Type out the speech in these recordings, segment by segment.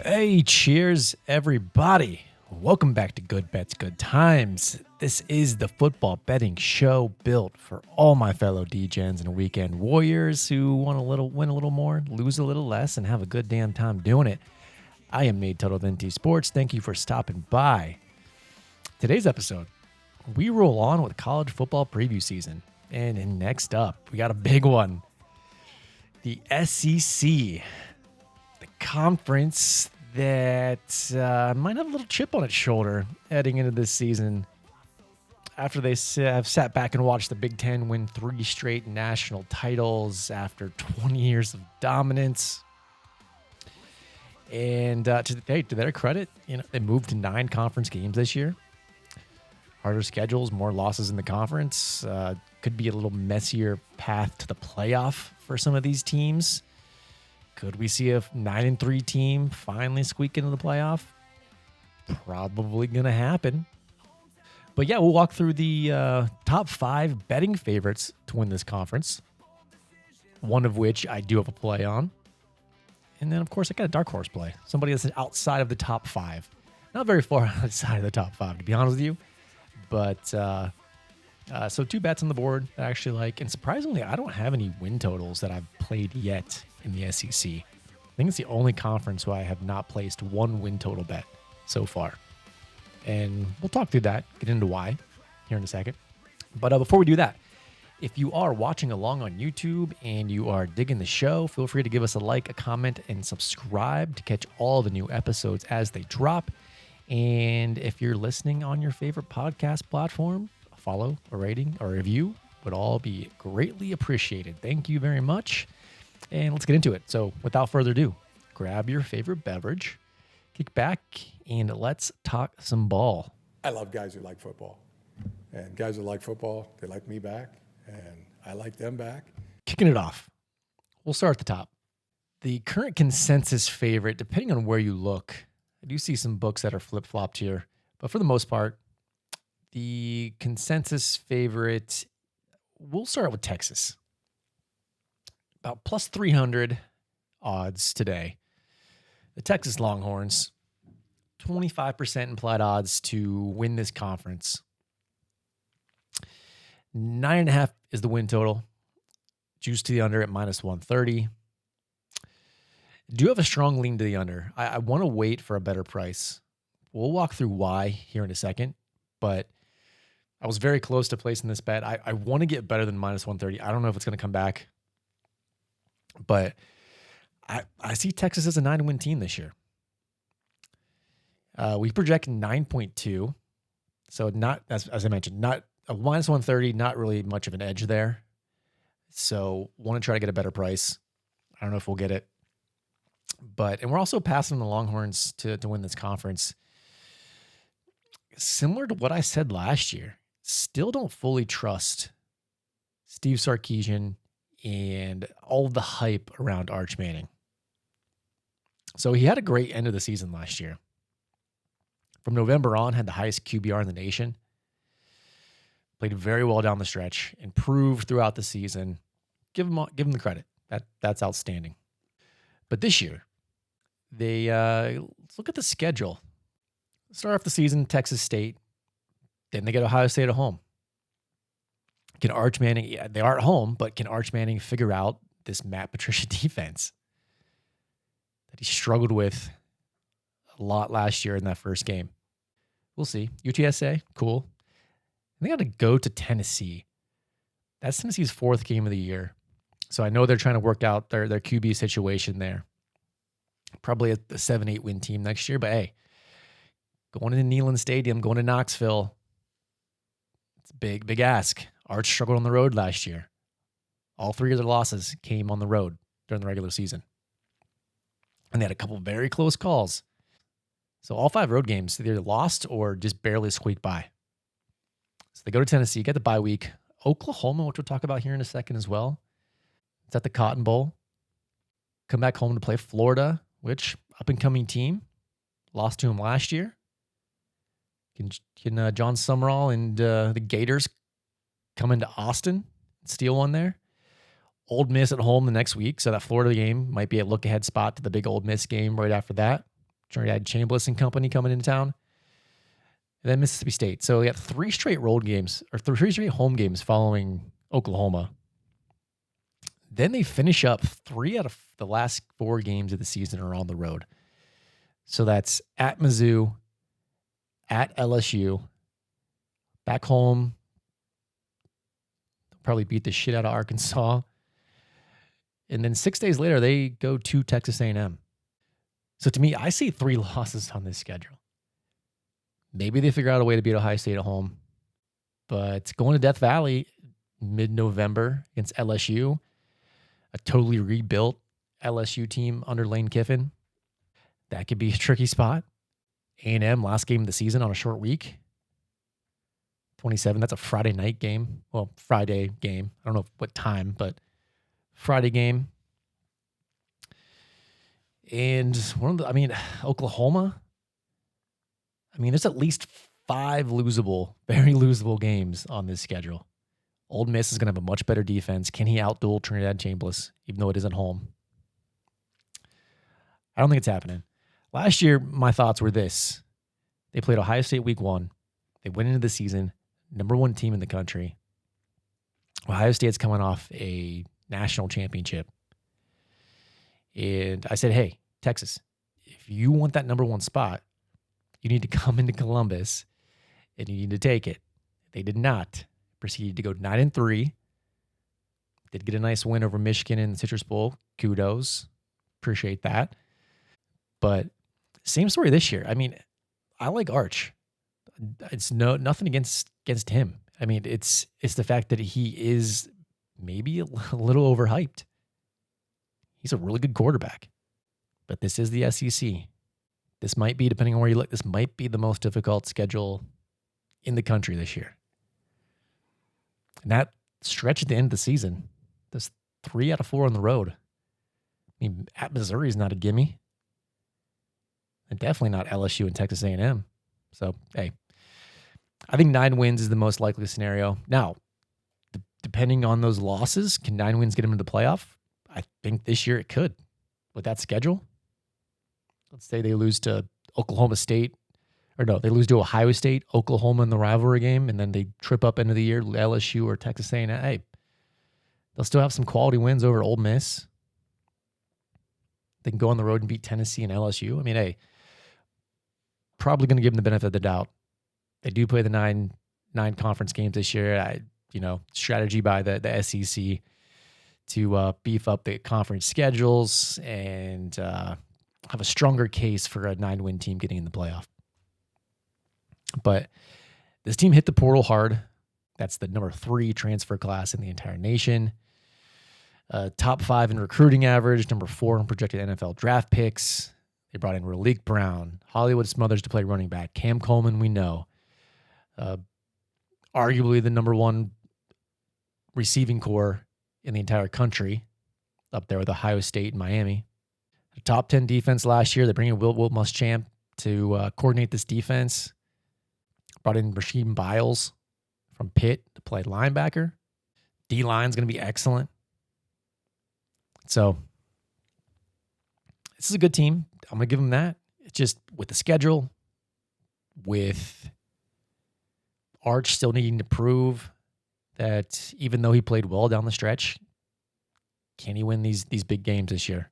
Hey, cheers, everybody. Welcome back to Good Bets, Good Times. This is the football betting show built for all my fellow D-Gens and weekend warriors who want win a little more, lose a little less, and have a good damn time doing it. I am Nate Tuttle of NT Sports. Thank you for stopping by. Today's episode, we roll on with college football preview season. And next up, we got a big one. The SEC. Conference that might have a little chip on its shoulder heading into this season after they have sat back and watched the Big Ten win 3 straight national titles after 20 years of dominance. And to their credit, they moved to 9 conference games this year. Harder schedules, more losses in the conference. Could be a little messier path to the playoff for some of these teams. Could we see a 9-3 team finally squeak into the playoff? Probably going to happen. But yeah, we'll walk through the top 5 betting favorites to win this conference. One of which I do have a play on. And then, of course, I got a dark horse play. Somebody that's outside of the top 5. Not very far outside of the top 5, to be honest with you. But so 2 bets on the board that I actually like. And surprisingly, I don't have any win totals that I've played yet in the SEC. I think it's the only conference where I have not placed 1 win total bet so far. And we'll talk through that, get into why here in a second. But before we do that, if you are watching along on YouTube and you are digging the show, feel free to give us a like, a comment, and subscribe to catch all the new episodes as they drop. And if you're listening on your favorite podcast platform, a follow, a rating, or a review would all be greatly appreciated. Thank you very much. And let's get into it. So without further ado, grab your favorite beverage, kick back, and let's talk some ball. I love guys who like football. And guys who like football, they like me back. And I like them back. Kicking it off, we'll start at the top. The current consensus favorite, depending on where you look, I do see some books that are flip-flopped here. But for the most part, the consensus favorite, we'll start with Texas. About plus 300 odds today. The Texas Longhorns, 25% implied odds to win this conference. 9.5 is the win total. Juice to the under at minus 130. Do have a strong lean to the under. I want to wait for a better price. We'll walk through why here in a second, but I was very close to placing this bet. I want to get better than minus 130. I don't know if it's going to come back. But I see Texas as a 9-win team this year. We project 9.2. So not, as I mentioned, not a minus 130, not really much of an edge there. So want to try to get a better price. I don't know if we'll get it. And we're also passing the Longhorns to win this conference. Similar to what I said last year, still don't fully trust Steve Sarkisian and all the hype around Arch Manning. So he had a great end of the season last year. From November on, had the highest QBR in the nation. Played very well down the stretch, improved throughout the season. Give him the credit. That's outstanding. But this year, let's look at the schedule. Start off the season, Texas State. Then they get Ohio State at home. Can Arch Manning, they are at home, but can Arch Manning figure out this Matt Patricia defense that he struggled with a lot last year in that first game? We'll see. UTSA, cool. And they got to go to Tennessee. That's Tennessee's 4th game of the year. So I know they're trying to work out their QB situation there. Probably a 7-8 win team next year, but hey, going to Neyland Stadium, going to Knoxville, it's a big ask. Arch struggled on the road last year. All 3 of their losses came on the road during the regular season. And they had a couple very close calls. So all 5 road games, they either lost or just barely squeaked by. So they go to Tennessee, get the bye week. Oklahoma, which we'll talk about here in a second as well. It's at the Cotton Bowl. Come back home to play Florida, which up-and-coming team. Lost to him last year. Can John Summerall and the Gators come into Austin and steal one there? Ole Miss at home the next week, so that Florida game might be a look-ahead spot to the big Ole Miss game right after that. Trinidad Chambliss and company coming into town. And then Mississippi State. So we got 3 straight road games, or 3 straight home games following Oklahoma. Then they finish up 3 out of the last 4 games of the season are on the road. So that's at Mizzou, at LSU, back home. They'll probably beat the shit out of Arkansas. And then 6 days later, they go to Texas A&M. So to me, I see 3 losses on this schedule. Maybe they figure out a way to beat Ohio State at home. But going to Death Valley mid-November against LSU, a totally rebuilt LSU team under Lane Kiffin, that could be a tricky spot. A&M, last game of the season on a short week. 27, that's a Friday night game. Well, Friday game. I don't know what time, but Friday game. And Oklahoma. There's at least 5 very losable games on this schedule. Ole Miss is going to have a much better defense. Can he outduel Trinidad Chambliss, even though it isn't home? I don't think it's happening. Last year, my thoughts were this. They played Ohio State week 1. They went into the season, number 1 team in the country. Ohio State's coming off a national championship. And I said, hey, Texas, if you want that number 1 spot, you need to come into Columbus and you need to take it. They did not. Proceeded to go 9-3. Did get a nice win over Michigan in the Citrus Bowl. Kudos. Appreciate that. But same story this year. I like Arch. It's nothing against him. It's the fact that he is maybe a little overhyped. He's a really good quarterback. But this is the SEC. This might be, depending on where you look, this might be the most difficult schedule in the country this year. And that stretch at the end of the season, there's 3 out of 4 on the road. At Missouri is not a gimme. And definitely not LSU and Texas A&M. So, hey, I think 9 wins is the most likely scenario. Now, depending on those losses, can 9 wins get them into the playoff? I think this year it could. With that schedule, let's say they lose to Oklahoma State, or no, they lose to Ohio State, Oklahoma in the rivalry game, and then they trip up into the year, LSU or Texas A&M. Hey, they'll still have some quality wins over Ole Miss. They can go on the road and beat Tennessee and LSU. Hey, probably going to give them the benefit of the doubt. They do play the nine conference games this year. Strategy by the SEC to beef up the conference schedules and have a stronger case for a 9-win team getting in the playoff. But this team hit the portal hard. That's the number 3 transfer class in the entire nation. Top 5 in recruiting average, number 4 in projected NFL draft picks. They brought in Raleek Brown, Hollywood Smothers to play running back. Cam Coleman, we know. Arguably the number 1 receiving core in the entire country, up there with Ohio State and Miami. A top 10 defense last year. They bring in Wilt Muschamp to coordinate this defense. Brought in Rasheed Biles from Pitt to play linebacker. D-line's going to be excellent. So this is a good team. I'm going to give them that. It's just with the schedule, with Arch still needing to prove that even though he played well down the stretch, can he win these big games this year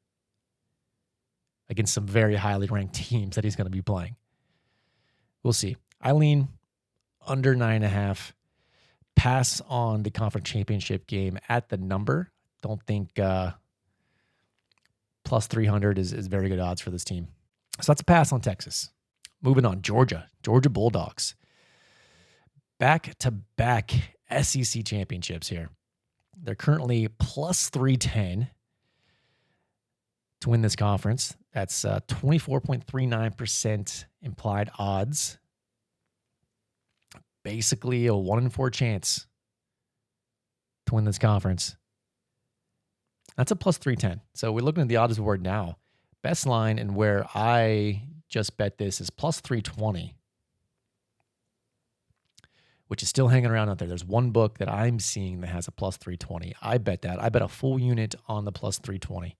against some very highly ranked teams that he's going to be playing? We'll see. I lean under 9.5. Pass on the conference championship game at the number. Don't think plus 300 is very good odds for this team. So that's a pass on Texas. Moving on, Georgia Bulldogs. Back-to-back SEC championships here. They're currently plus 310 to win this conference. That's 24.39% implied odds. Basically a 1 in 4 chance to win this conference. That's a plus 310. So we're looking at the odds board now. Best line and where I just bet this is plus 320, which is still hanging around out there. There's one book that I'm seeing that has a plus 320. I bet that. I bet a full unit on the plus 320.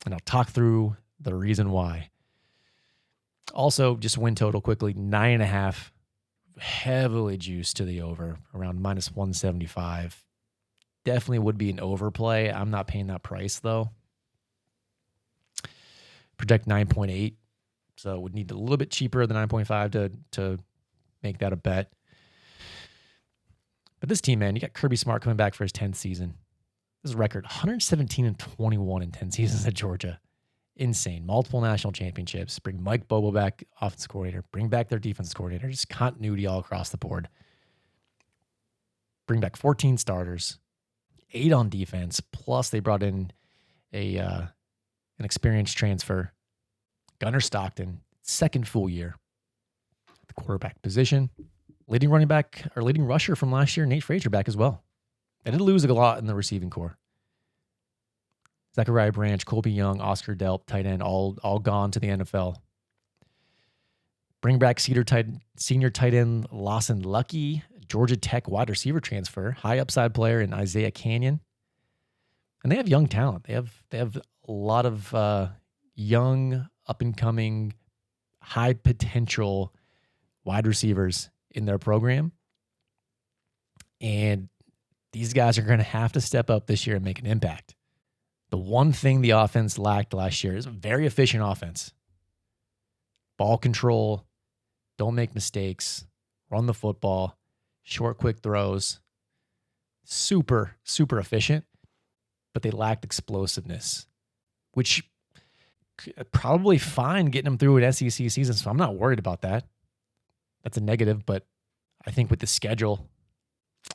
And I'll talk through the reason why. Also, just win total quickly, 9.5. Heavily juiced to the over, around minus 175. Definitely would be an overplay. I'm not paying that price, though. Project 9.8. So would need a little bit cheaper than 9.5 to make that a bet. But this team, man, you got Kirby Smart coming back for his 10th season. This is a record 117-21 in 10 seasons at Georgia. Insane. Multiple national championships. Bring Mike Bobo back, offensive coordinator. Bring back their defense coordinator. Just continuity all across the board. Bring back 14 starters, 8 on defense. Plus, they brought in an experienced transfer, Gunnar Stockton, second full year at the quarterback position. Leading running back or leading rusher from last year, Nate Frazier, back as well. They did lose a lot in the receiving core. Zachariah Branch, Colby Young, Oscar Delp, tight end, all gone to the NFL. Bring back senior tight end Lawson Lucky, Georgia Tech wide receiver transfer, high upside player in Isaiah Canyon. And they have young talent. They have a lot of young, up-and-coming, high potential wide receivers in their program. And these guys are going to have to step up this year and make an impact. The one thing the offense lacked last year is a very efficient offense. Ball control, don't make mistakes, run the football, short, quick throws. Super, super efficient, but they lacked explosiveness, which probably fine getting them through an SEC season, so I'm not worried about that. That's a negative, but I think with the schedule,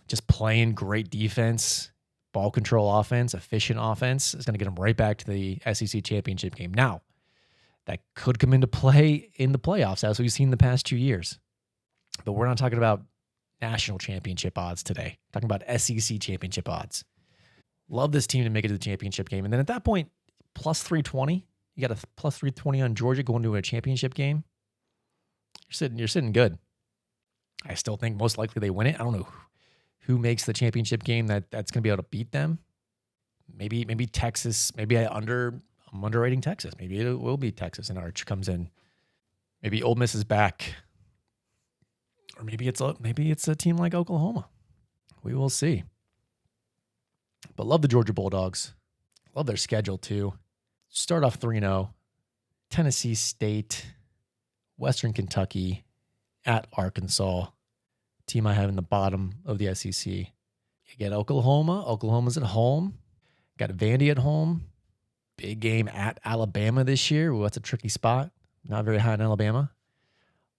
just playing great defense, ball control offense, efficient offense is going to get them right back to the SEC championship game. Now, that could come into play in the playoffs, as we've seen the past 2 years. But we're not talking about national championship odds today. We're talking about SEC championship odds. Love this team to make it to the championship game. And then at that point, plus 320. You got a plus 320 on Georgia going to a championship game. You're sitting good. I still think most likely they win it. I don't know who makes the championship game that's going to be able to beat them. Maybe Texas. Maybe I'm underrating Texas. Maybe it will be Texas and Arch comes in. Maybe Ole Miss is back. Or maybe it's a team like Oklahoma. We will see. But love the Georgia Bulldogs. Love their schedule too. Start off 3-0. Tennessee State, Western Kentucky, at Arkansas. Team I have in the bottom of the SEC. You get Oklahoma. Oklahoma's at home. Got Vandy at home. Big game at Alabama this year. Ooh, that's a tricky spot. Not very high in Alabama.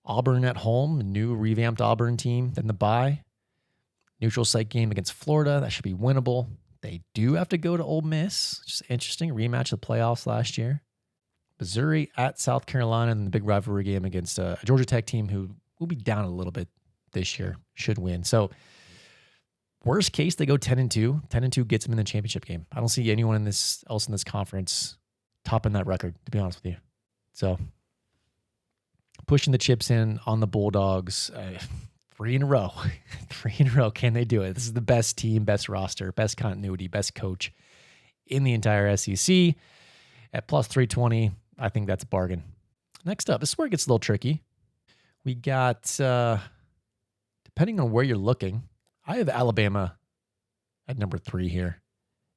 Auburn at home. New revamped Auburn team. Then the bye. Neutral site game against Florida. That should be winnable. They do have to go to Ole Miss. Just interesting. Rematch of the playoffs last year. Missouri at South Carolina in the big rivalry game against a Georgia Tech team who will be down a little bit this year. Should win. So worst case, they go 10-2. 10-2 gets them in the championship game. I don't see anyone else in this conference topping that record, to be honest with you. So pushing the chips in on the Bulldogs. 3 in a row. 3 in a row. Can they do it? This is the best team, best roster, best continuity, best coach in the entire SEC. At plus 320, I think that's a bargain. Next up, this is where it gets a little tricky. We got, depending on where you're looking, I have Alabama at number 3 here.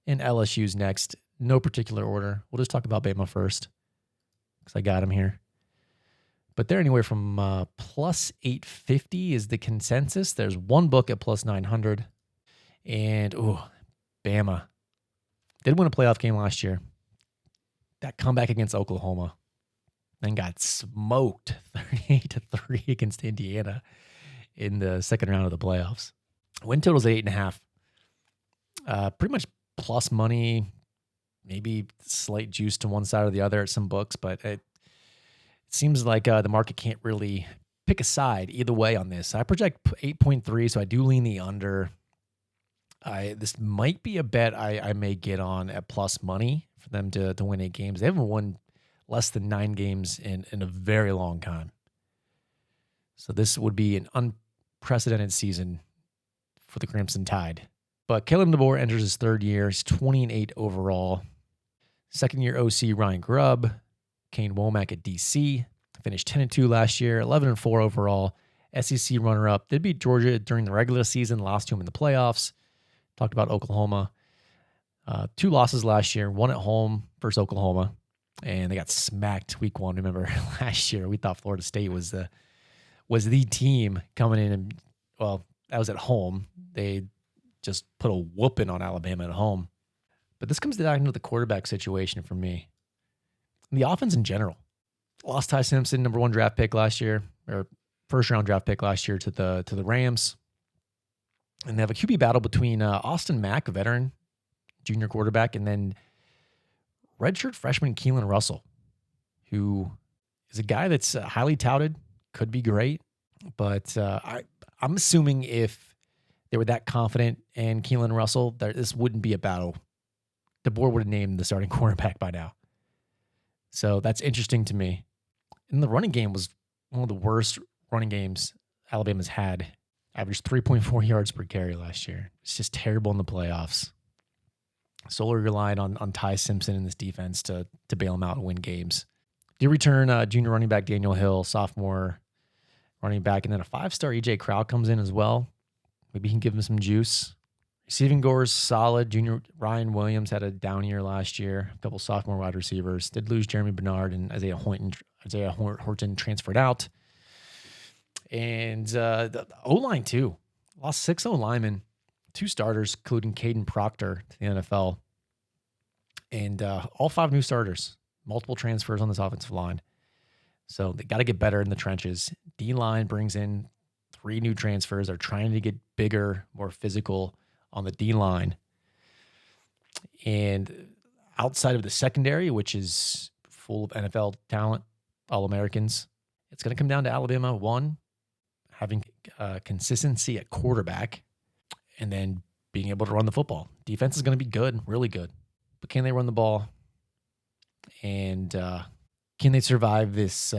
And LSU's next. No particular order. We'll just talk about Bama first because I got them here. But they're anywhere from plus 850 is the consensus. There's one book at plus 900. And, Bama did win a playoff game last year. That comeback against Oklahoma. Then got smoked 38-3 against Indiana in the second round of the playoffs. Win total's 8.5. Pretty much plus money, maybe slight juice to one side or the other at some books, but it seems like the market can't really pick a side either way on this. I project 8.3, so I do lean the under. This might be a bet I may get on at plus money for them to win 8 games. They haven't won less than 9 games in a very long time. So this would be an unprecedented season for the Crimson Tide. But Kalen DeBoer enters his 3rd year. He's 20-8 overall. 2nd year OC Ryan Grubb. Kane Womack at DC. Finished 10-2 last year, 11-4 overall. SEC runner-up. Did beat Georgia during the regular season, lost to them in the playoffs. Talked about Oklahoma. 2 losses last year, one at home versus Oklahoma, and they got smacked week 1. Remember last year we thought Florida State was the team coming in, and well, that was at home. They just put a whooping on Alabama at home. But this comes down to the quarterback situation for me. The offense in general. Lost Ty Simpson, number 1 draft pick last year, or first-round draft pick last year to the Rams. And they have a QB battle between Austin Mack, a veteran junior quarterback, and then redshirt freshman Keelan Russell, who is a guy that's highly touted, could be great. But I'm assuming if they were that confident in Keelan Russell, this wouldn't be a battle. The board would have named the starting quarterback by now. So that's interesting to me. And the running game was one of the worst running games Alabama's had. Averaged 3.4 yards per carry last year. It's just terrible in the playoffs. Solely relied on Ty Simpson in this defense to bail him out and win games. Did return junior running back Daniel Hill, sophomore running back, and then a 5-star EJ Crowd comes in as well. Maybe he can give him some juice. Receiving cores solid. Junior Ryan Williams had a down year last year. A couple sophomore wide receivers. Did lose Jeremy Bernard, and Isaiah Horton transferred out. And the O-line too. Lost 6 O-linemen. 2 starters, including Caden Proctor to the NFL. And all 5 new starters. Multiple transfers on this offensive line. So they got to get better in the trenches. D-line brings in 3 new transfers. They're trying to get bigger, more physical on the D-line. And outside of the secondary, which is full of NFL talent, All-Americans, it's going to come down to Alabama, 1, having consistency at quarterback, and then being able to run the football. Defense is going to be good, really good. But can they run the ball? And can they survive this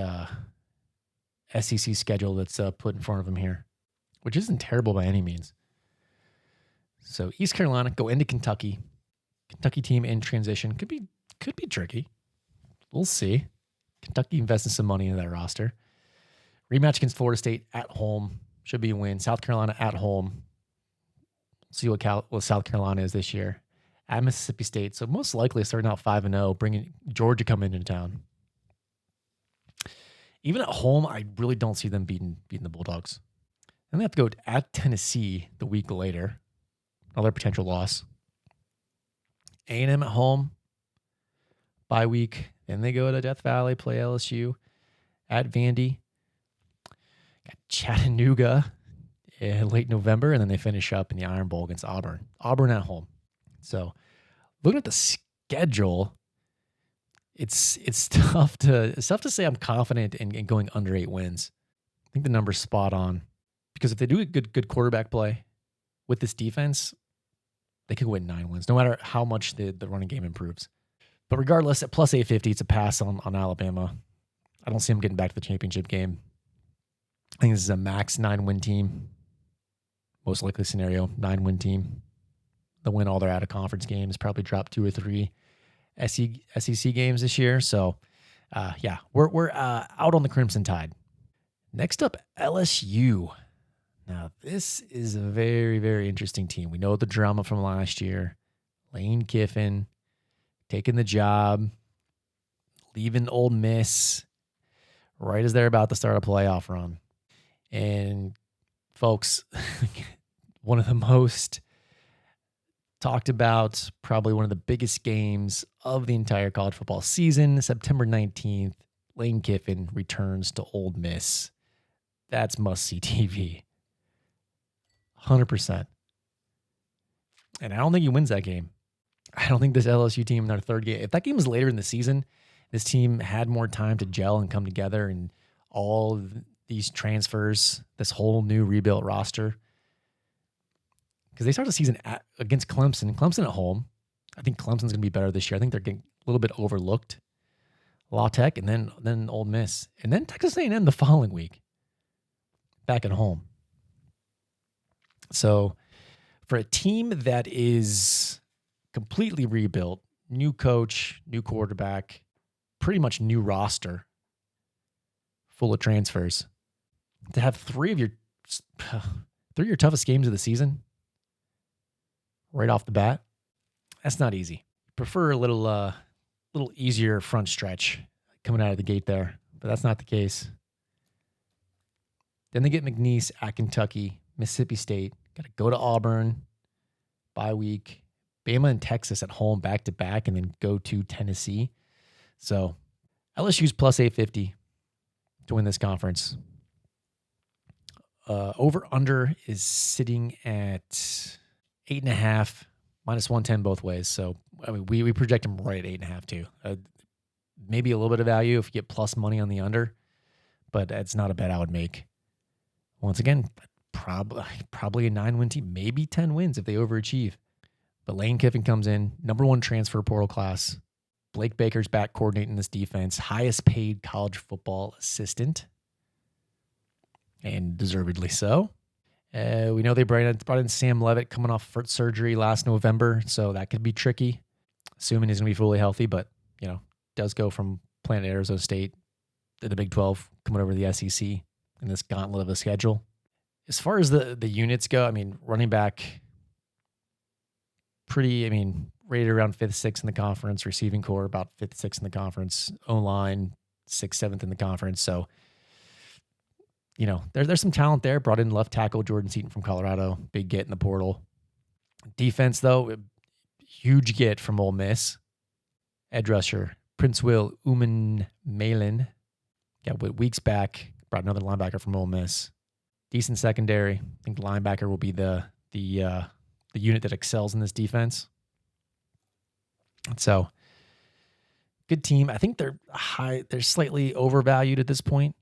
SEC schedule that's put in front of them here? Which isn't terrible by any means. So East Carolina, go into Kentucky. Kentucky team in transition. Could be tricky. We'll see. Kentucky investing some money into that roster. Rematch against Florida State at home. Should be a win. South Carolina at home. See what South Carolina is this year. At Mississippi State. So most likely starting out 5-0, bringing Georgia coming into town. Even at home, I really don't see them beating the Bulldogs. And they have to go at Tennessee the week later. Another potential loss. A&M at home. Bye week. Then they go to Death Valley, play LSU. At Vandy. Got Chattanooga late November, and then they finish up in the Iron Bowl against Auburn. Auburn at home. So looking at the schedule, it's tough to say I'm confident in going under 8 wins. I think the number's spot on. Because if they do a good quarterback play with this defense, they could win 9 wins, no matter how much the running game improves. But regardless, at plus 850, it's a pass on Alabama. I don't see them getting back to the championship game. I think this is a max 9-win team. Most likely scenario, 9-win team. They'll win all their out-of-conference games, probably drop 2 or 3 SEC games this year. So, we're out on the Crimson Tide. Next up, LSU. Now, this is a very, very interesting team. We know the drama from last year. Lane Kiffin taking the job, leaving Ole Miss right as they're about to start a playoff run. And, folks, one of the most talked about, probably one of the biggest games of the entire college football season, September 19th, Lane Kiffin returns to Ole Miss. That's must-see TV. 100%. And I don't think he wins that game. I don't think this LSU team in their third game, if that game was later in the season, this team had more time to gel and come together, and all these transfers, this whole new rebuilt roster. Because they start the season against Clemson. Clemson at home. I think Clemson's going to be better this year. I think they're getting a little bit overlooked. La Tech, and then Ole Miss. And then Texas A&M the following week. Back at home. So for a team that is completely rebuilt, new coach, new quarterback, pretty much new roster, full of transfers. To have three of your toughest games of the season right off the bat, that's not easy. Prefer a little easier front stretch coming out of the gate there, but that's not the case. Then they get McNeese at Kentucky, Mississippi State. Got to go to Auburn, bye week. Bama and Texas at home back-to-back, and then go to Tennessee. So LSU's plus 850 to win this conference. Over-under is sitting at 8.5, minus 110 both ways. So I mean, we project them right at 8.5 too. Maybe a little bit of value if you get plus money on the under, but it's not a bet I would make. Once again, probably a 9-win team, maybe 10 wins if they overachieve. But Lane Kiffin comes in, number 1 transfer portal class. Blake Baker's back coordinating this defense, highest paid college football assistant, and deservedly so. We know they brought in Sam Levitt coming off foot surgery last November, so that could be tricky, assuming he's going to be fully healthy. But, does go from playing at Arizona State to the Big 12, coming over to the SEC in this gauntlet of a schedule. As far as the units go, I mean, running back, rated around 5th, 6th in the conference. Receiving core, about 5th, 6th in the conference. O-line, 6th, 7th in the conference. So, there's some talent there. Brought in left tackle Jordan Seaton from Colorado. Big get in the portal. Defense, though, huge get from Ole Miss. Edge rusher, Prince Will Uman-Malin. Got weeks back. Brought another linebacker from Ole Miss. Decent secondary. I think linebacker will be the unit that excels in this defense. So, good team. I think they're slightly overvalued at this point,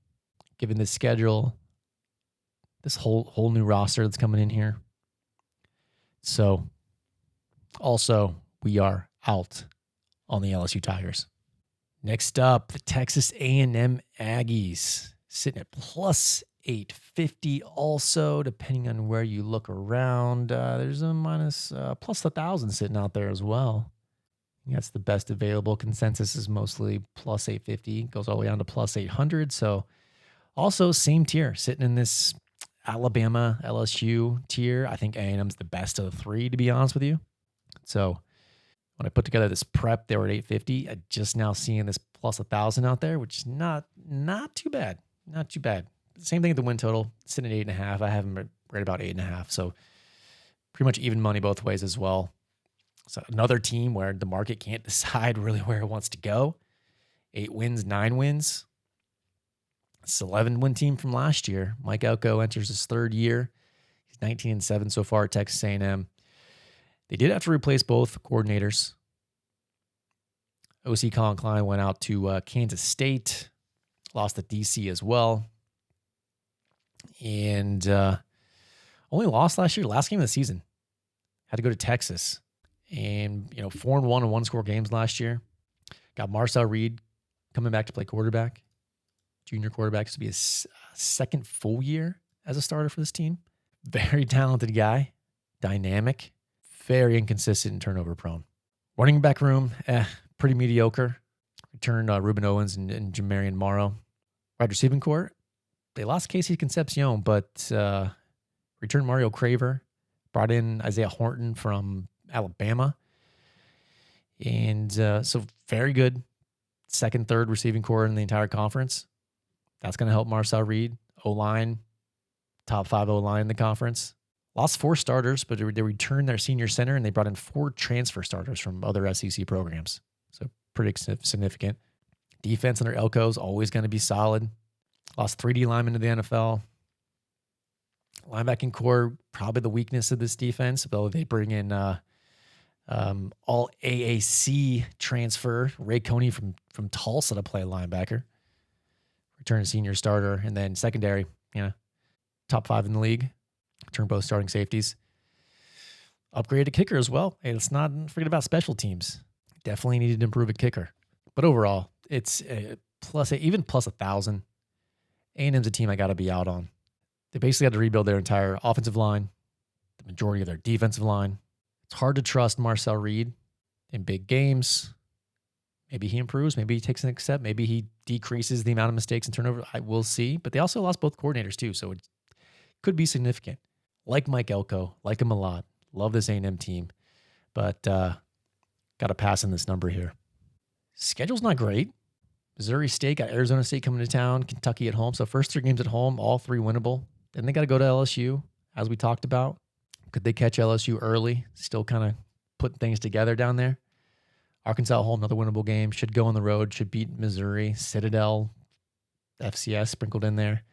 given the schedule, this whole new roster that's coming in here. So, also, we are out on the LSU Tigers. Next up, the Texas A&M Aggies, sitting at plus 850 also, depending on where you look around. There's a plus 1,000 sitting out there as well. That's the best available. Consensus is mostly plus 850. Goes all the way down to plus 800. So also same tier, sitting in this Alabama LSU tier. I think A&M's the best of the three, to be honest with you. So when I put together this prep, they were at 850. I just now seeing this plus 1,000 out there, which is not too bad. Not too bad. Same thing at the win total, sitting at 8.5. I have them right about 8.5. So pretty much even money both ways as well. So another team where the market can't decide really where it wants to go. 8 wins, 9 wins. It's an 11-win team from last year. Mike Elko enters his 3rd year. He's 19-7 so far at Texas A&M. They did have to replace both coordinators. OC Colin Klein went out to Kansas State, lost to DC as well. And only lost last year, last game of the season. Had to go to Texas. And, 4-1 in one-score games last year. Got Marcel Reed coming back to play quarterback. Junior quarterback. This will be his 2nd full year as a starter for this team. Very talented guy. Dynamic. Very inconsistent and turnover prone. Running back room, pretty mediocre. Returned Ruben Owens and Jamarian Morrow. Wide receiving core, they lost Casey Concepcion, but returned Mario Craver. Brought in Isaiah Horton from Alabama. And so very good 2nd, 3rd receiving core in the entire conference. That's going to help Marcel Reed. O-line, top 5 O-line in the conference. Lost 4 starters, but they returned their senior center, and they brought in 4 transfer starters from other SEC programs. So pretty significant. Defense under Elko is always going to be solid. Lost 3D linemen to the NFL. Linebacking core, probably the weakness of this defense, though they bring in all AAC transfer Ray Coney from Tulsa to play linebacker. Return a senior starter, and then secondary, top 5 in the league. Return both starting safeties. Upgraded a kicker as well. And let's not forget about special teams. Definitely needed to improve a kicker. But overall, it's plus 1,000. A&M's a team I got to be out on. They basically had to rebuild their entire offensive line, the majority of their defensive line. It's hard to trust Marcel Reed in big games. Maybe he improves. Maybe he takes the next step. Maybe he decreases the amount of mistakes and turnover. I will see. But they also lost both coordinators too, so it could be significant. Like Mike Elko, like him a lot. Love this A&M team, but got to pass in this number here. Schedule's not great. Missouri State got Arizona State coming to town, Kentucky at home. So first 3 games at home, all 3 winnable. Then they got to go to LSU, as we talked about. Could they catch LSU early? Still kind of putting things together down there. Arkansas at home, another winnable game. Should go on the road. Should beat Missouri. Citadel, FCS sprinkled in there.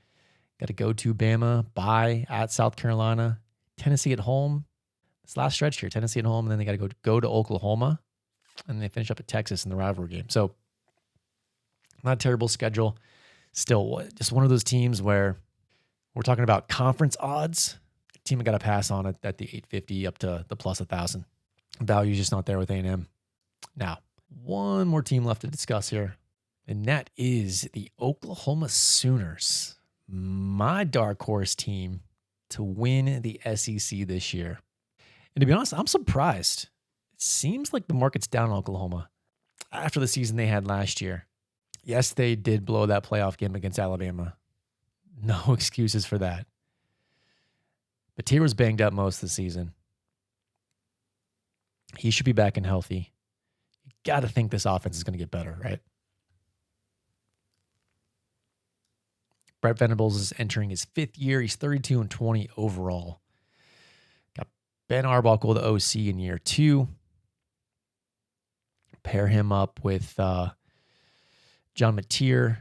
Got to go to Bama, bye at South Carolina. Tennessee at home. This last stretch here, Tennessee at home, and then they got to go to Oklahoma, and they finish up at Texas in the rivalry game. So not a terrible schedule. Still, just one of those teams where we're talking about conference odds. The team got to pass on it at the 850 up to the plus 1,000. Value's just not there with A&M. Now, one more team left to discuss here, and that is the Oklahoma Sooners. My dark horse team to win the SEC this year. And to be honest, I'm surprised. It seems like the market's down in Oklahoma after the season they had last year. Yes, they did blow that playoff game against Alabama. No excuses for that. But T was banged up most of the season. He should be back and healthy. You got to think this offense is going to get better, right? Brett Venables is entering his 5th year. He's 32-20 overall. Got Ben Arbuckle, the OC, in year 2. Pair him up with John Mateer,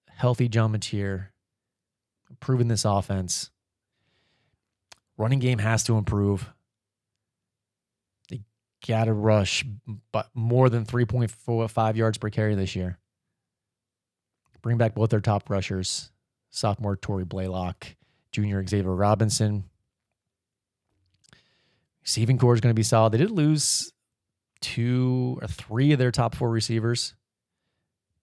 healthy John Mateer, improving this offense. Running game has to improve. They got to rush but more than 3.45 yards per carry this year. Bring back both their top rushers. Sophomore Torrey Blaylock, junior Xavier Robinson. Receiving core is going to be solid. They did lose 2 or 3 of their top 4 receivers,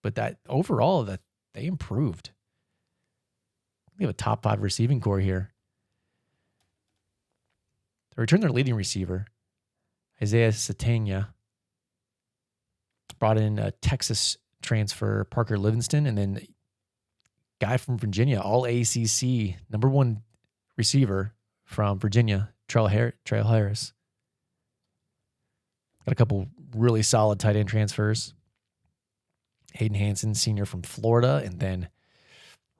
but that overall that they improved. They have a top 5 receiving core here. They returned their leading receiver, Isaiah Satania. Brought in a Texas transfer, Parker Livingston, and then guy from Virginia, all ACC, number 1 receiver from Virginia, Trail Harris. Got a couple really solid tight end transfers. Hayden Hansen, senior from Florida, and then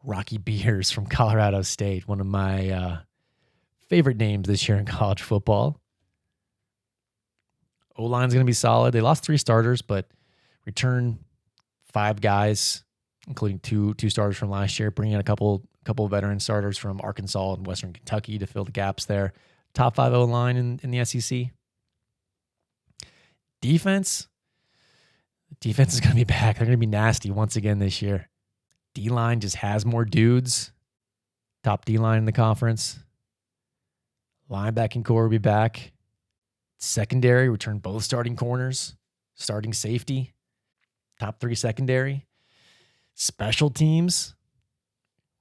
Rocky Beers from Colorado State, one of my favorite names this year in college football. O-line's going to be solid. They lost 3 starters, but return 5 guys, including two starters from last year, bringing in a couple of veteran starters from Arkansas and Western Kentucky to fill the gaps there. Top 5 O-line in the SEC. Defense is going to be back. They're going to be nasty once again this year. D-line just has more dudes. Top D-line in the conference. Linebacking core will be back. Secondary, return both starting corners. Starting safety. Top 3 secondary. Special teams,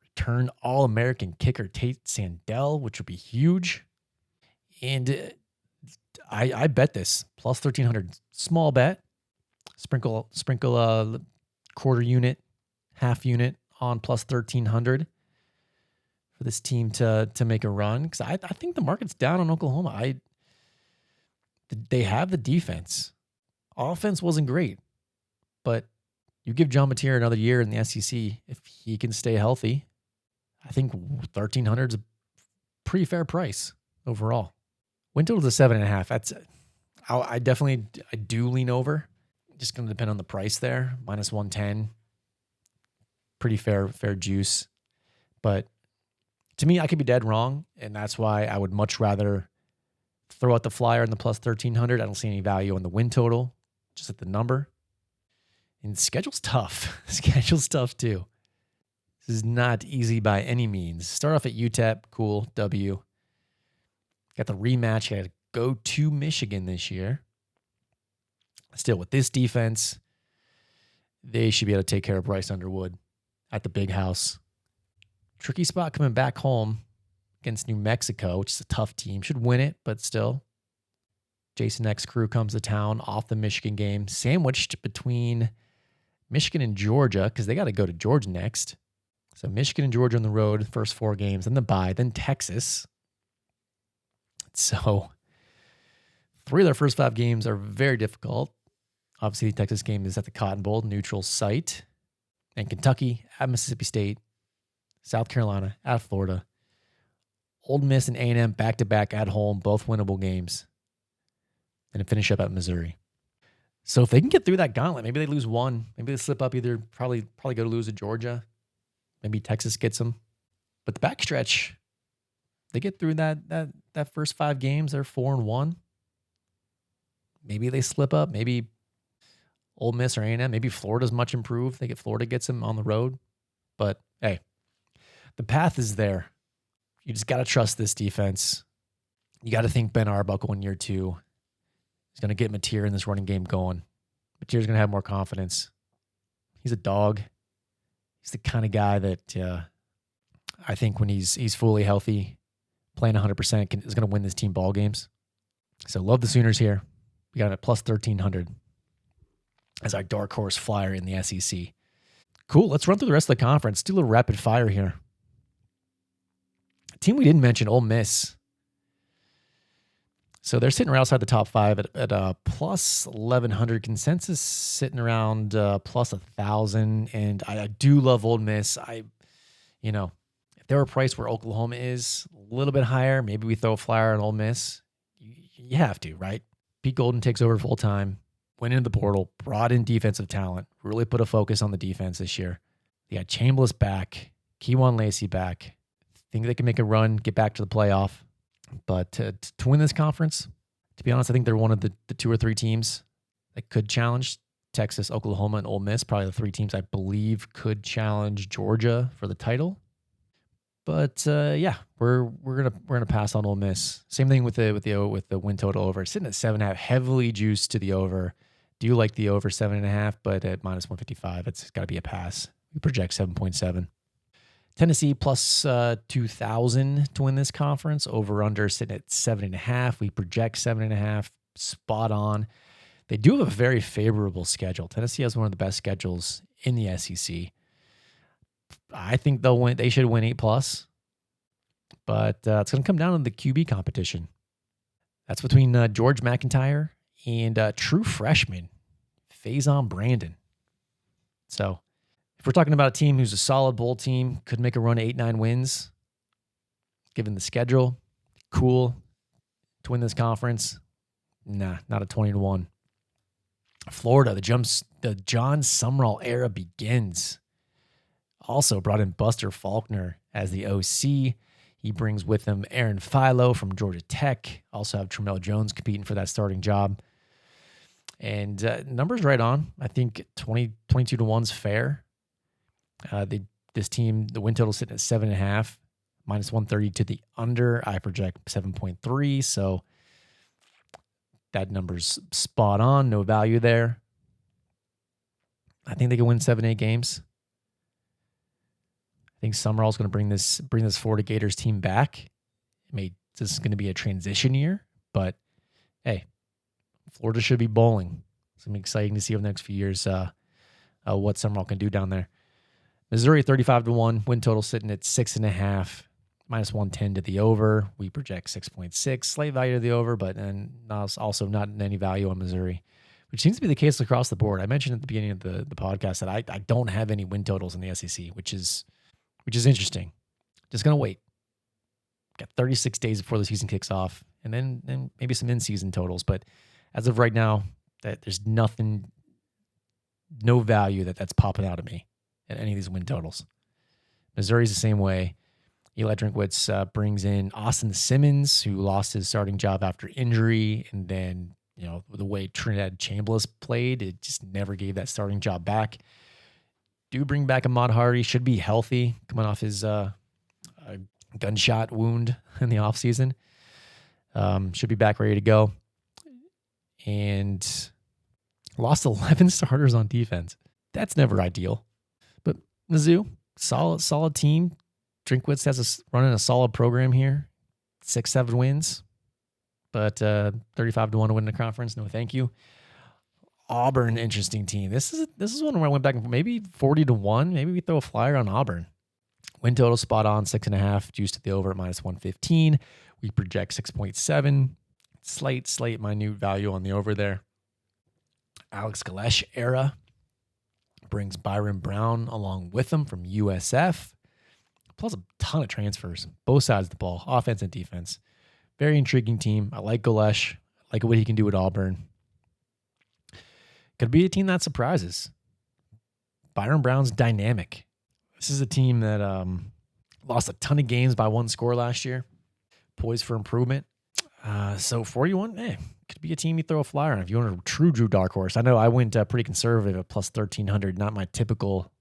return All-American kicker Tate Sandell, which would be huge. And I bet this, plus 1,300. Small bet. Sprinkle a quarter unit, half unit on plus 1,300 for this team to make a run. Because I think the market's down on Oklahoma. They have the defense. Offense wasn't great, but you give John Mateer another year in the SEC, if he can stay healthy, I think 1,300 is a pretty fair price overall. Win total is 7.5. That's I do lean over. Just going to depend on the price there. Minus 110, pretty fair juice. But to me, I could be dead wrong, and that's why I would much rather throw out the flyer in the plus 1,300. I don't see any value on the win total, just at the number. And the schedule's tough. Schedule's tough too. This is not easy by any means. Start off at UTEP, cool, W. Got the rematch. Got to go to Michigan this year. Still, with this defense, they should be able to take care of Bryce Underwood at the big house. Tricky spot coming back home against New Mexico, which is a tough team. Should win it, but still. Jason X crew comes to town off the Michigan game, sandwiched between Michigan and Georgia because they got to go to Georgia next. So Michigan and Georgia on the road, first 4 games, then the bye, then Texas. So 3 of their first 5 games are very difficult. Obviously, the Texas game is at the Cotton Bowl, neutral site. And Kentucky at Mississippi State, South Carolina at Florida. Ole Miss and A&M back-to-back at home, both winnable games. And finish up at Missouri. So if they can get through that gauntlet, maybe they lose 1. Maybe they slip up either, probably go to lose to Georgia. Maybe Texas gets them. But the backstretch, they get through that first 5 games, they're 4-1. Maybe they slip up. Maybe Ole Miss or A&M. Maybe Florida's much improved. Florida gets them on the road. But hey, the path is there. You just got to trust this defense. You got to think Ben Arbuckle in year 2 is going to get Mateer in this running game going. Mateer's going to have more confidence. He's a dog. He's the kind of guy that I think when he's fully healthy, playing 100%, is going to win this team ball games. So love the Sooners here. We got it plus 1,300 as our dark horse flyer in the SEC. Cool. Let's run through the rest of the conference. Do a little rapid fire here. A team we didn't mention, Ole Miss. So they're sitting right outside the top 5 at plus 1,100 consensus, sitting around plus 1,000. And I do love Ole Miss. If they were priced where Oklahoma is, a little bit higher, maybe we throw a flyer on Ole Miss. You have to, right? Pete Golden takes over full time, went into the portal, brought in defensive talent, really put a focus on the defense this year. They got Chambliss back, Keywan Lacey back. Think they can make a run, get back to the playoff. But to win this conference, to be honest, I think they're one of the 2 or 3 teams that could challenge Texas, Oklahoma, and Ole Miss. Probably the 3 teams I believe could challenge Georgia for the title. But we're gonna pass on Ole Miss. Same thing with the win total over, sitting at 7.5, heavily juiced to the over. Do like the over 7.5, but at minus 155, it's got to be a pass. We project 7.7. Tennessee plus 2,000 to win this conference. Over under sitting at 7.5. We project 7.5. Spot on. They do have a very favorable schedule. Tennessee has one of the best schedules in the SEC. I think they'll win. They should win 8+. But it's going to come down to the QB competition. That's between George McIntyre and true freshman Faison Brandon. So if we're talking about a team who's a solid bowl team, could make a run of 8-9 wins, given the schedule, cool to win this conference. Nah, not a 20-1. Florida, the John Sumrall era begins. Also brought in Buster Faulkner as the OC. He brings with him Aaron Philo from Georgia Tech. Also have Tramel Jones competing for that starting job. And numbers right on. I think 22-1's fair. This team, the win total sitting at 7.5, minus 130 to the under. I project 7.3. So that number's spot on. No value there. I think they can win 7-8 games. I think Summerall's going to bring this Florida Gators team back. This is going to be a transition year, but hey, Florida should be bowling. It's going to be exciting to see over the next few years what Summerall can do down there. Missouri 35-1, win total sitting at 6.5, minus 110 to the over. We project 6.6, slight value to the over, but also not any value on Missouri, which seems to be the case across the board. I mentioned at the beginning of the podcast that I don't have any win totals in the SEC, which is interesting. Just going to wait. Got 36 days before the season kicks off, and then maybe some in-season totals. But as of right now, there's nothing, no value that's popping out at me at any of these win totals. Missouri's the same way. Eli Drinkwitz brings in Austin Simmons, who lost his starting job after injury, and then the way Trinidad Chambliss played, it just never gave that starting job back. Do bring back Ahmad Hardy, should be healthy, coming off his gunshot wound in the offseason. Should be back ready to go. And lost 11 starters on defense. That's never ideal. But Mizzou, solid team. Drinkwitz running a solid program here. 6-7 wins. but 35 to 1 to win the conference. No, thank you. Auburn, interesting team. This is one where I went back and forth. Maybe 40 to 1. Maybe we throw a flyer on Auburn. Win total spot on 6.5, juice to the over at minus 115. We project 6.7. Slight minute value on the over there. Alex Galesh era brings Byron Brown along with him from USF. Plus a ton of transfers, both sides of the ball, offense and defense. Very intriguing team. I like Galesh. I like what he can do at Auburn. Could be a team that surprises. Byron Brown's dynamic. This is a team that lost a ton of games by one score last year. Poised for improvement. So 41, could be a team you throw a flyer on if you want a true dark horse. I know I went pretty conservative at plus 1,300, not my typical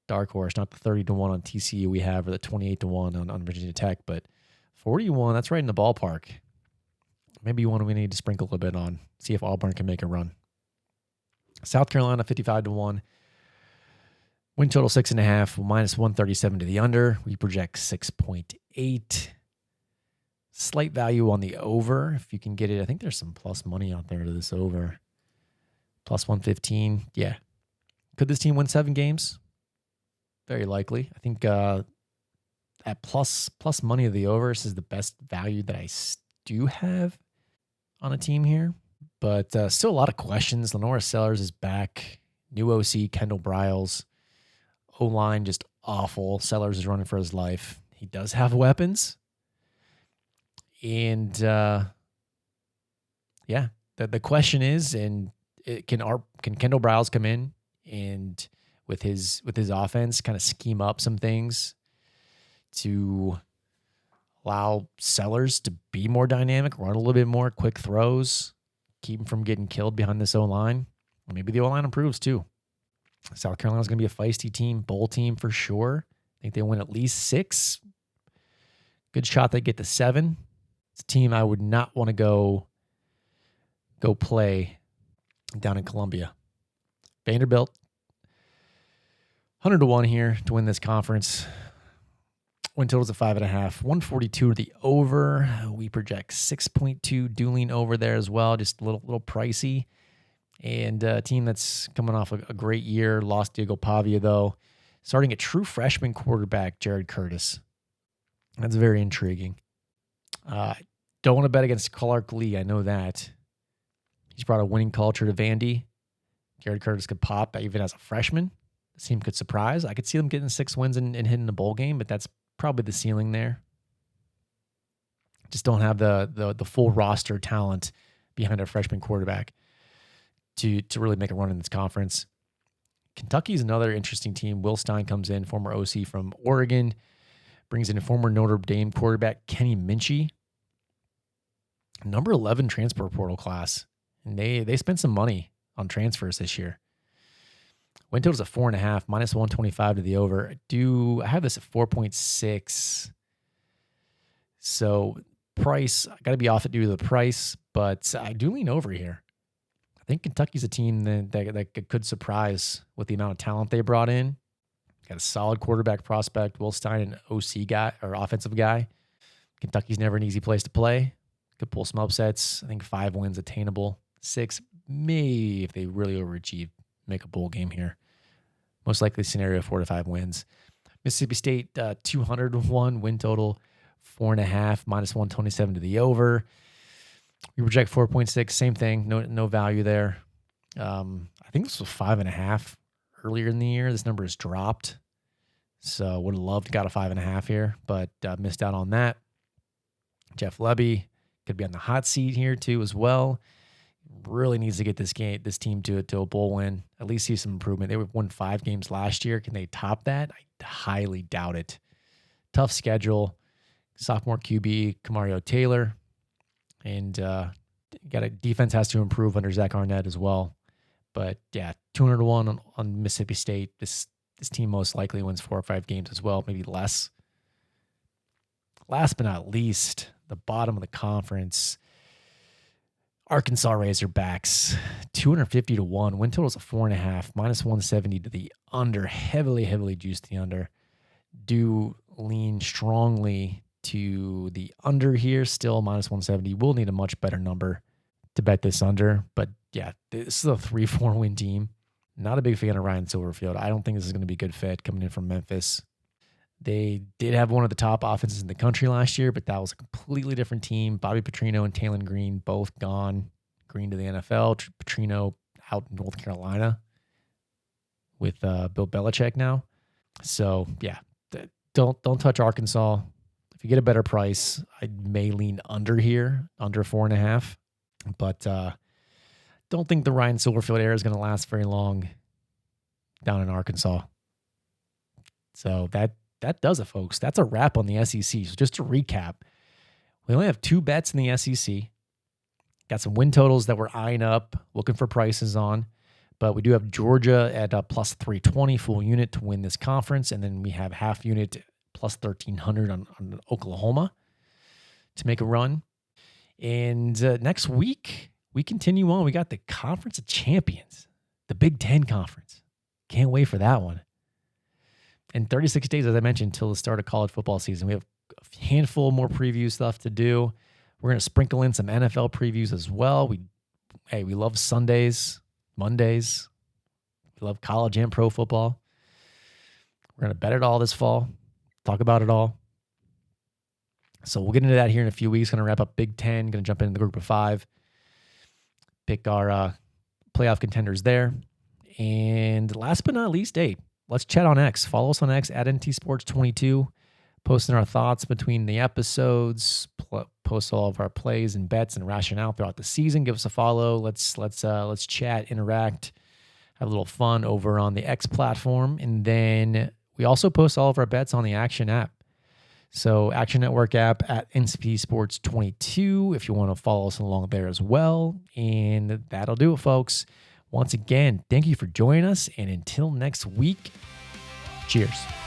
dark horse, not the 30 to 1 on TCU we have or the 28 to 1 on Virginia Tech, but 41, that's right in the ballpark. Maybe we need to sprinkle a little bit on, see if Auburn can make a run. South Carolina, 55 to 1. Win total 6.5, minus 137 to the under. We project 6.8. Slight value on the over, if you can get it. I think there's some plus money out there to this over. Plus 115, yeah. Could this team win 7 games? Very likely. I think at plus money of the over, this is the best value that I do have on a team here. But still a lot of questions. Lenora Sellers is back. New OC, Kendall Briles. O-line just awful. Sellers is running for his life. He does have weapons. And the question is, can Kendall Briles come in and with his offense kind of scheme up some things to allow Sellers to be more dynamic, run a little bit more, quick throws, keep him from getting killed behind this O-line? Maybe the O-line improves too. South Carolina's going to be a feisty team, bowl team for sure. I think they win at least 6. Good shot they get to 7. It's a team I would not want to go play down in Columbia. Vanderbilt, 100 to 1 here to win this conference. Win totals at 5.5, 142 to the over. We project 6.2. Dueling over there as well, just a little pricey. And a team that's coming off a great year. Lost Diego Pavia though. Starting a true freshman quarterback, Jared Curtis. That's very intriguing. Don't want to bet against Clark Lee. I know that. He's brought a winning culture to Vandy. Jared Curtis could pop even as a freshman. This team could surprise. I could see them getting 6 wins and hitting the bowl game, but that's probably the ceiling there. Just don't have the full roster talent behind a freshman quarterback to really make a run in this conference. Kentucky's another interesting team. Will Stein comes in, former OC from Oregon, brings in a former Notre Dame quarterback, Kenny Minchie. Number 11 transfer portal class. And they spent some money on transfers this year. Win totals at 4.5, minus 125 to the over. I have this at 4.6. So price, I got to be off it due to the price, but I do lean over here. I think Kentucky's a team that could surprise with the amount of talent they brought in. Got a solid quarterback prospect, Will Stein, an OC guy or offensive guy. Kentucky's never an easy place to play. Could pull some upsets. I think 5 wins attainable. 6, maybe if they really overachieve, make a bowl game here. Most likely scenario, 4 to 5 wins. Mississippi State, 201 win total, 4.5, minus 127 to the over. We project 4.6, same thing, no value there. I think this was 5.5 earlier in the year. This number has dropped. So would have loved to got a 5.5 here, but missed out on that. Jeff Lebby could be on the hot seat here too as well. Really needs to get this team to a bowl win. At least see some improvement. They won 5 games last year. Can they top that? I highly doubt it. Tough schedule. Sophomore QB Kamario Taylor, and defense has to improve under Zach Arnett as well. But yeah, 200 to 1 on Mississippi State. This team most likely wins 4 or 5 games as well, maybe less. Last but not least, the bottom of the conference. Arkansas Razorbacks, 250 to 1. Win totals of 4.5, minus 170 to the under. Heavily juiced the under. Do lean strongly to the under here, still minus 170. We'll need a much better number to bet this under. But yeah, this is a 3-4 win team. Not a big fan of Ryan Silverfield. I don't think this is going to be a good fit coming in from Memphis. They did have one of the top offenses in the country last year, but that was a completely different team. Bobby Petrino and Talon Green both gone. Green to the NFL. Petrino out in North Carolina with Bill Belichick now. So yeah, don't touch Arkansas. If you get a better price, I may lean under here, under 4.5. But don't think the Ryan Silverfield era is going to last very long down in Arkansas. So that does it, folks. That's a wrap on the SEC. So just to recap, we only have 2 bets in the SEC. Got some win totals that we're eyeing up, looking for prices on. But we do have Georgia at plus 320 full unit to win this conference. And then we have half unit plus 1,300 on Oklahoma to make a run. And next week, we continue on. We got the Conference of Champions, the Big Ten Conference. Can't wait for that one. In 36 days, as I mentioned, until the start of college football season, we have a handful more preview stuff to do. We're going to sprinkle in some NFL previews as well. We love Sundays, Mondays. We love college and pro football. We're going to bet it all this fall, talk about it all. So we'll get into that here in a few weeks. Going to wrap up Big Ten, going to jump into the group of 5, pick our playoff contenders there. And last but not least, let's chat on X. Follow us on X at NTSports22. Posting our thoughts between the episodes. Post all of our plays and bets and rationale throughout the season. Give us a follow. Let's chat, interact, have a little fun over on the X platform. And then we also post all of our bets on the Action app. So Action Network app at NTSports22 if you want to follow us along there as well. And that'll do it, folks. Once again, thank you for joining us. And until next week, cheers.